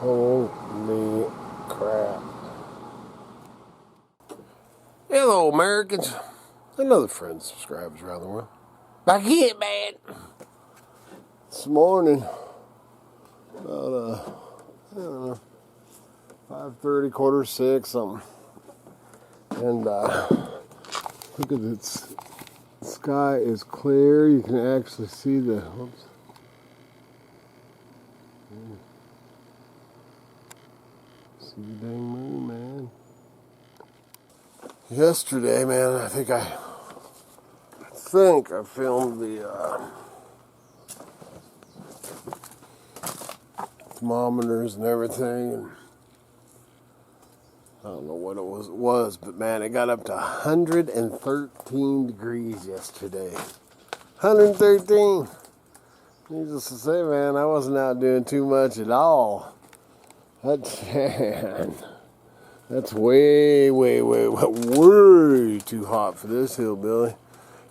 Holy crap. Hello, Americans. Another friend subscribes around the world. Back in, man. This morning, about, I don't know, 5:30, 5:45, something. And, look at this. The sky is clear. You can actually see the, whoops. See the dang moon, man. Yesterday, man, I think I filmed the thermometers and everything, and I don't know what it was, but man, it got up to 113 degrees yesterday. 113. Needless to say, man, I wasn't out doing too much at all. That's way too hot for this hillbilly.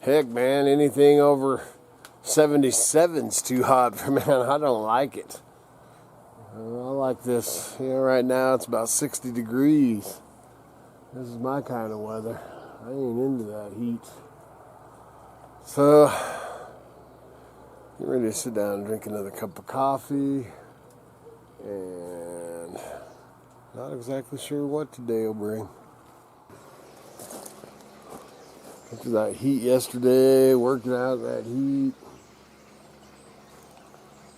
Heck, man, anything over 77's too hot for me. I don't like it. I like this. You know, right now it's about 60 degrees. This is my kind of weather. I ain't into that heat. So, get ready to sit down and drink another cup of coffee. And not exactly sure what today will bring. After that heat yesterday, working out that heat.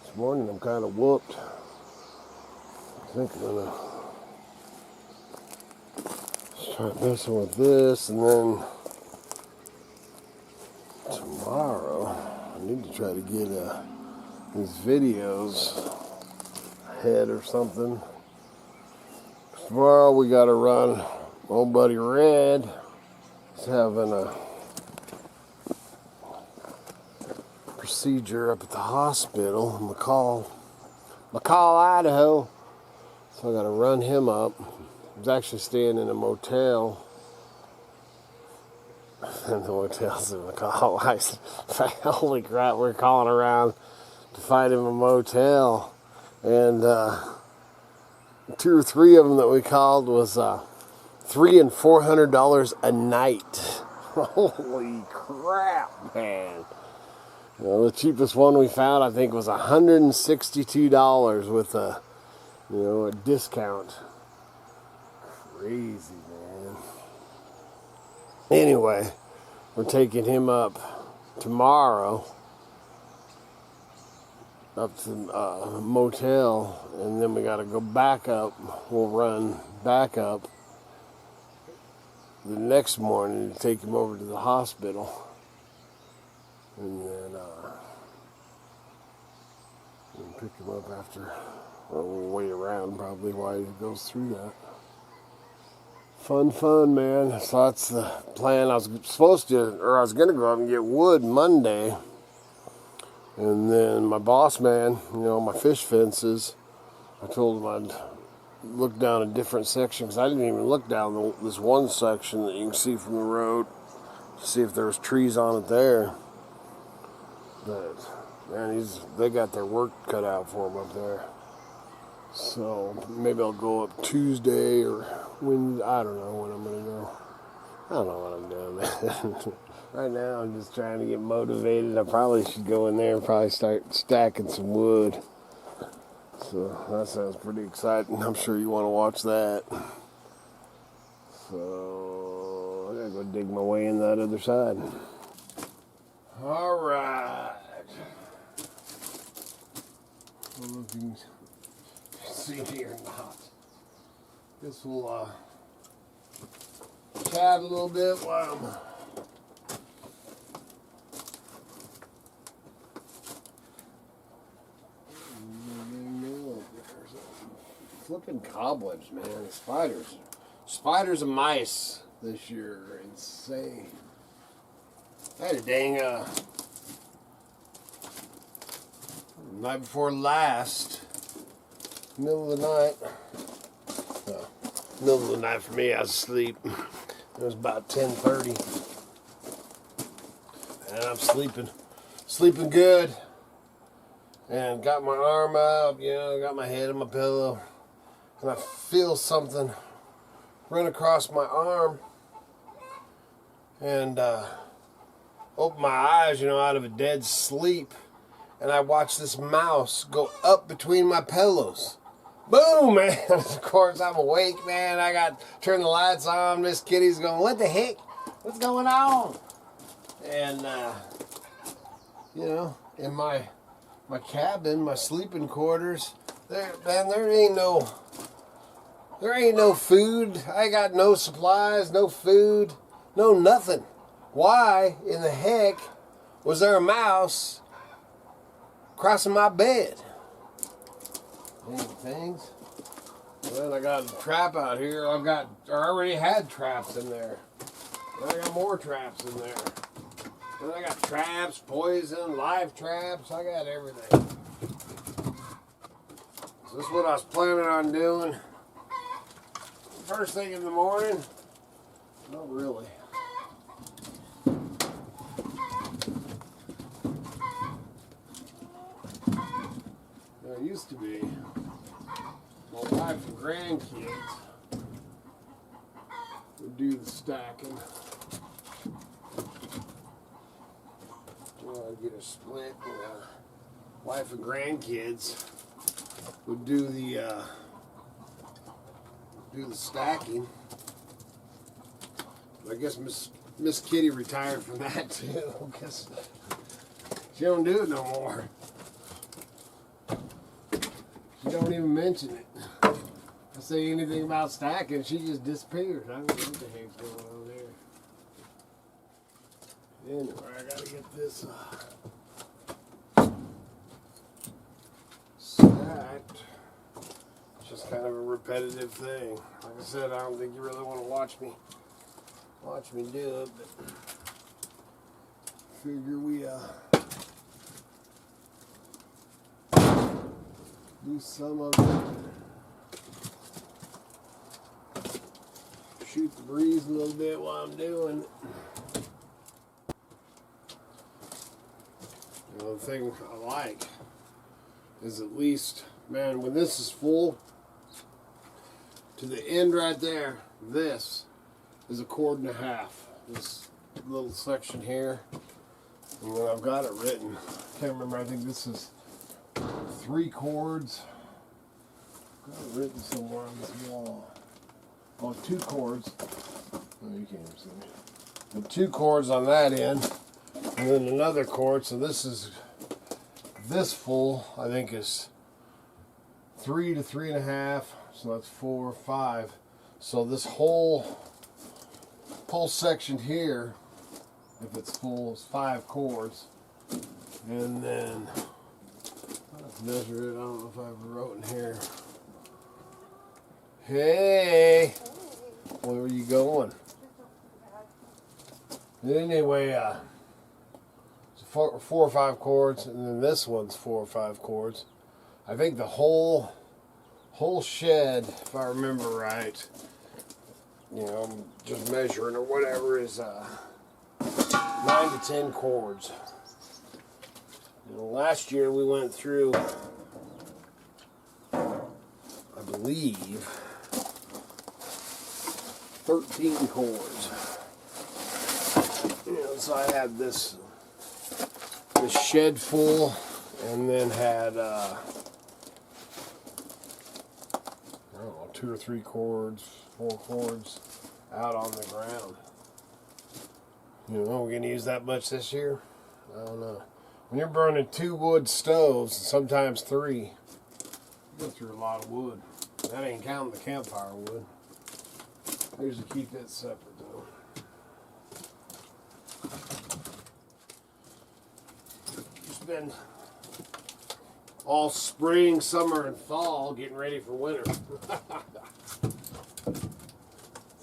This morning I'm kind of whooped. I think I'm gonna start messing with this, and then tomorrow I need to try to get these videos ahead or something. Tomorrow we gotta run. My old buddy Red is having a procedure up at the hospital in McCall, Idaho. So I gotta run him up. He's actually staying in a motel. And the motel's in McCall. Holy crap, we're calling around to find him a motel. And 2 or 3 of them that we called was $300 and $400 a night. Holy crap, man! You know, the cheapest one we found, I think, was $162 with a discount. Crazy, man. Anyway, we're taking him up tomorrow up to a motel, and then we got to go back up. We'll run back up the next morning to take him over to the hospital, and then we'll pick him up after, or we'll wait around probably while he goes through that. Fun, man. So that's the plan. I was going to go up and get wood Monday. And then my boss man, my fish fences, I told him I'd look down a different section, because I didn't even look down this one section that you can see from the road to see if there was trees on it there. But, man, they got their work cut out for them up there. So maybe I'll go up Tuesday or Wednesday. I don't know when I'm going to go. I don't know what I'm doing, man. Right now I'm just trying to get motivated. I probably should go in there and probably start stacking some wood. So that sounds pretty exciting. I'm sure you want to watch that. So I gotta go dig my way in that other side. Alright. I don't know if you can see here in the hot. Guess we'll chat a little bit while I'm flipping cobwebs, man. The spiders and mice this year are insane. I had a dang night before last, middle of the night. Middle of the night for me, I was asleep. It was about 10:30, and I'm sleeping good. And got my arm up, got my head on my pillow. and I feel something run across my arm, and open my eyes, out of a dead sleep, and I watch this mouse go up between my pillows. Boom, man. Of course, I'm awake, man. I got turn the lights on. Miss Kitty's going, what the heck? What's going on? And, in my cabin, my sleeping quarters, there ain't no food. I got no supplies, no food, no nothing. Why in the heck was there a mouse crossing my bed? Things. Then I got a trap out here. I already had traps in there. Then I got more traps in there. Then I got traps, poison, live traps. I got everything. So this is what I was planning on doing. First thing in the morning. Not really. There used to be my wife and grandkids would do the stacking. I'd get a split, and wife and grandkids would do the stacking. But I guess Miss Kitty retired from that too, because she don't do it no more. She don't even mention it. I say anything about stacking, she just disappears. I don't know what the heck's going on there. Anyway, I gotta get this stacked. It's just kind of a repetitive thing. Like I said, I don't think you really want to watch me do it, but figure we do some of it. Shoot the breeze a little bit while I'm doing it. The thing I like is at least, man, when this is full, to the end right there, this is 1.5 cords. This little section here, and then I've got it written. Can't remember. I think this is 3 cords. Got it written somewhere on this wall. Oh, 2 cords. Oh, you can't even see me. But 2 cords on that end, and then another cord. So this full, I think, is 3 to 3.5. So that's 4, 5. So this whole section here, if it's full, is 5 cords. And then let's measure it. I don't know if I ever wrote in here. Hey, where are you going? Anyway, it's 4 or 5 cords, and then this one's 4 or 5 cords. I think the whole shed, if I remember right, I'm just measuring or whatever, is 9 to 10 cords. Last year we went through, I believe, 13 cords. So I had this shed full, and then had I don't know, 2 or 3 cords, 4 cords out on the ground. We're gonna use that much this year? I don't know. When you're burning 2 wood stoves, sometimes 3, you go through a lot of wood. That ain't counting the campfire wood. I usually keep it separate though. It's been all spring, summer, and fall getting ready for winter. It's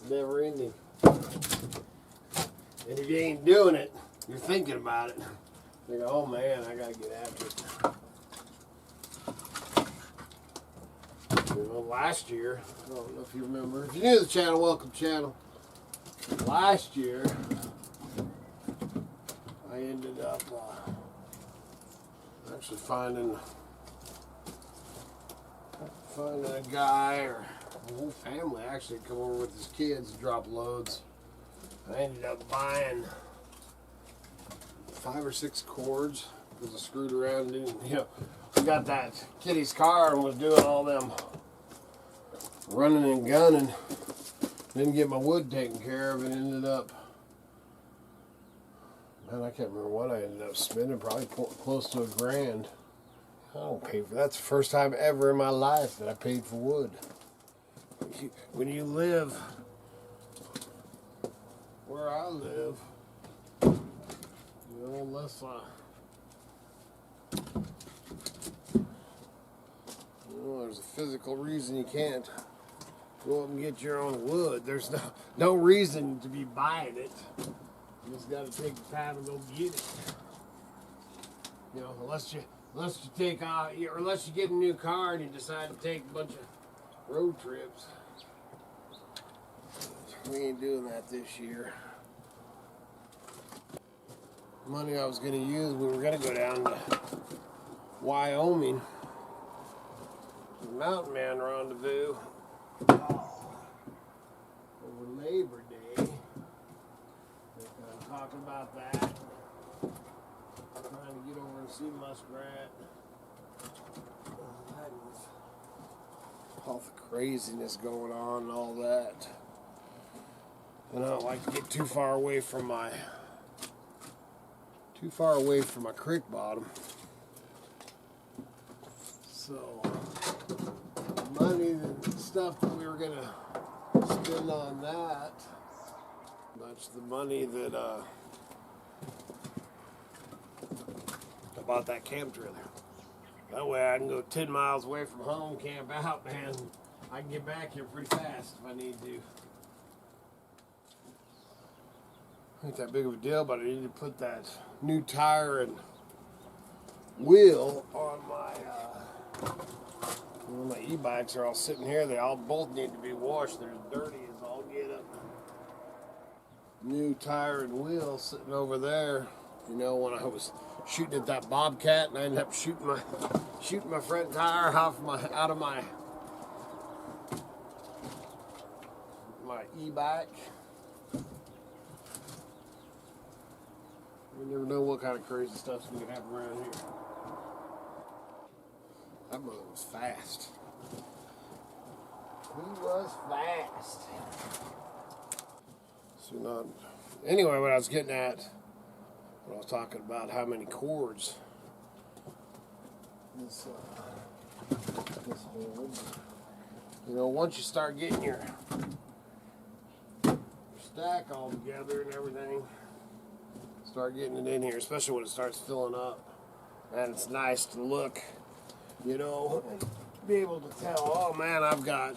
never ending. And if you ain't doing it, you're thinking about it. You go, oh man, I gotta get after it. Last year, I don't know if you remember. If you're new to the channel, welcome channel. Last year, I ended up find a guy or a whole family actually come over with his kids to drop loads. I ended up buying 5 or 6 cords because I screwed around and we got that kiddy's car and was doing all them running and gunning. Didn't get my wood taken care of and ended up, man, I can't remember what I ended up spending, probably close to $1,000. I don't pay for that. That's the first time ever in my life that I paid for wood. When you live where I live, unless there's a physical reason you can't go up and get your own wood. There's no reason to be buying it. You just got to take the time and go get it. Unless you take out, or unless you get a new car and you decide to take a bunch of road trips. We ain't doing that this year. Money I was going to use, we were going to go down to Wyoming, the mountainman rendezvous over Labor Day. I'm talking about that. Trying to get over and see muskrat. All the craziness going on and all that. And I don't like to get too far away from my creek bottom. So the money and stuff that we were gonna spend on that, much the money that I bought that camp trailer. That way I can go 10 miles away from home, camp out, man. I can get back here pretty fast if I need to. Ain't that big of a deal, but I need to put that new tire and wheel on my e-bikes are all sitting here. They all both need to be washed. They're dirty as all get up. New tire and wheel sitting over there. When I was shooting at that bobcat and I ended up shooting my front tire out of my e-bike. You never know what kind of crazy stuff's going to happen around here. That brother was fast. He was fast. Anyway, what I was getting at, when I was talking about how many cords this holds. Once you start getting your stack all together and everything, start getting it in here, especially when it starts filling up. And it's nice to look, and be able to tell, oh man, I've got,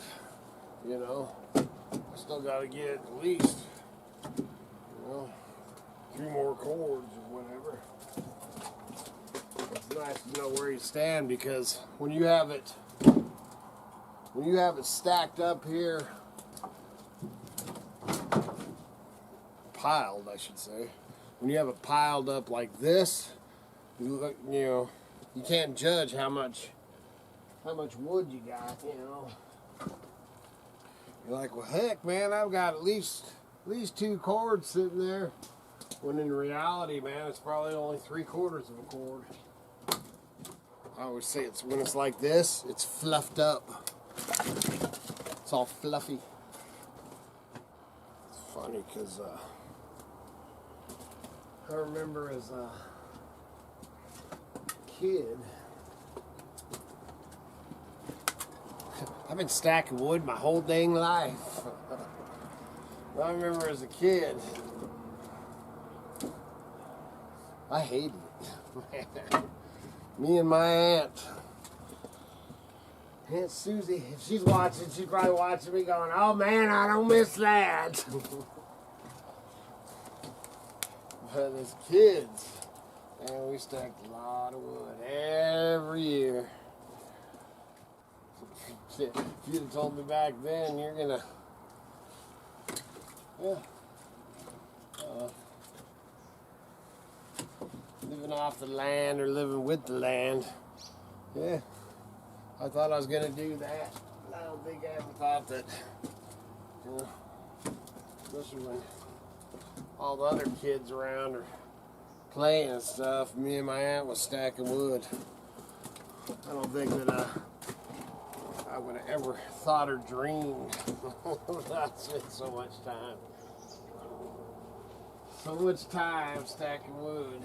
I still got to get at least, 3 more cords or whatever. It's nice to know where you stand, because when you have it stacked up here, piled, I should say. When you have it piled up like this, you can't judge how much wood you got. You're like, well, heck, man, I've got at least 2 cords sitting there. When in reality, man, it's probably only 3/4 of a cord. I always say when it's like this, it's fluffed up. It's all fluffy. It's funny because I remember as a kid, I've been stacking wood my whole dang life. I remember as a kid, I hated it. Me and my Aunt Susie, if she's watching, she's probably watching me going, oh man, I don't miss that. But as kids, man, we stacked a lot of wood every year. If you'd have told me back then, you're gonna, living off the land or living with the land, I thought I was going to do that. I don't think I ever thought that, you know, especially when all the other kids around are playing and stuff. Me and my aunt was stacking wood. I don't think that I would have ever thought or dreamed. I spent so much time. So much time stacking wood.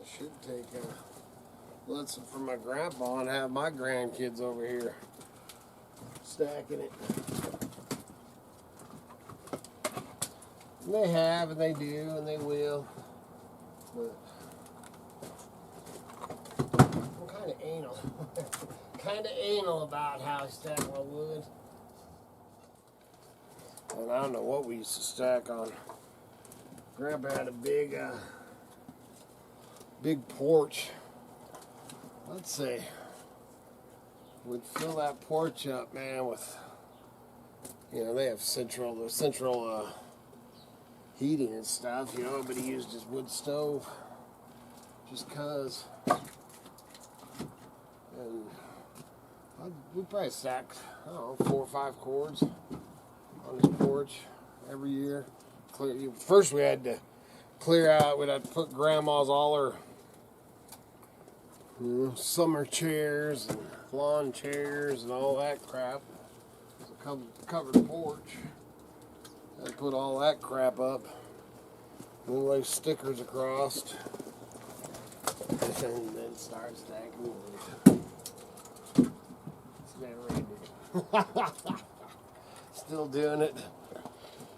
I should take a lesson from my grandpa and have my grandkids over here stacking it. And they have, and they do, and they will. But I'm kind of anal. Kind of anal about how I stack my wood. And I don't know what we used to stack on. Grandpa had a big porch. Let's say we'd fill that porch up, man, with, you know, they have central heating and stuff, you know, but he used his wood stove just cause. And we'd probably stack, I don't know, 4 or 5 cords on his porch every year. First we had to clear out, we'd have to put grandma's all her, you know, summer chairs and lawn chairs and all that crap. So covered porch. I put all that crap up. And lay stickers across. And then start stacking wood. It's never ended. Still doing it.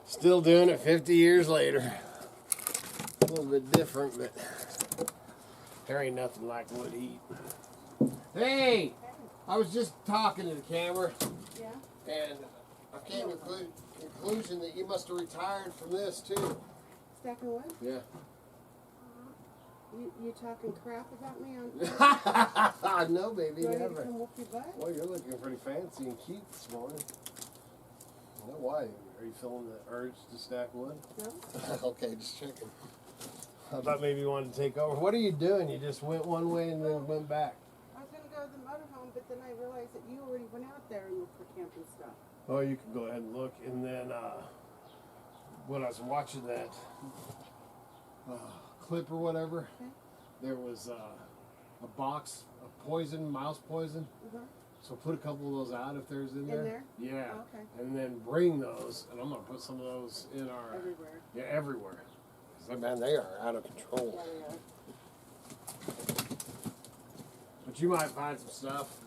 Still doing it 50 years later. A little bit different, but there ain't nothing like wood heat. Hey! I was just talking to the camera. Yeah? And I came to the conclusion that you must have retired from this too. Stacking wood? Yeah. You talking crap about me on? No, baby, Do I need never. to come whoop your butt? Well, you're looking pretty fancy and cute this morning. You know why? Are you feeling the urge to stack wood? No. Okay, just checking. I thought maybe you wanted to take over. What are you doing? You just went one way and then went back. I was going to go to the motorhome, but then I realized that you already went out there and looked for camping stuff. Oh, you can go ahead and look. And then when I was watching that clip or whatever, Okay. there was a box of poison, mouse poison. So put a couple of those out if there's in there. In there? Yeah. Oh, okay. And then bring those, and I'm going to put some of those in our... Everywhere. Yeah, everywhere. 'Cause, man, they are out of control. Yeah, they are. But you might find some stuff.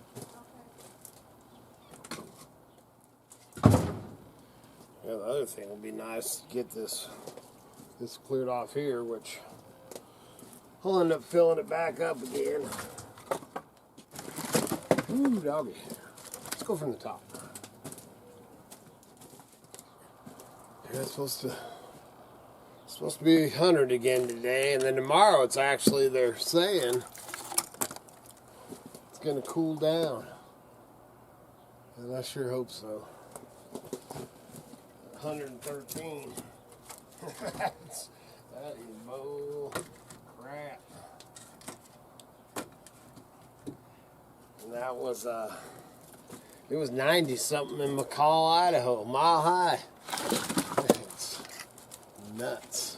Okay. Yeah, the other thing would be nice to get this cleared off here, which I'll end up filling it back up again. Ooh, doggy. Let's go from the top. Yeah, it's supposed to be 100 again today, and then tomorrow it's actually, they're saying, it's going to cool down. And I sure hope so. 113. That is bull crap. And that was it was 90 something in McCall, Idaho, mile high. It's nuts.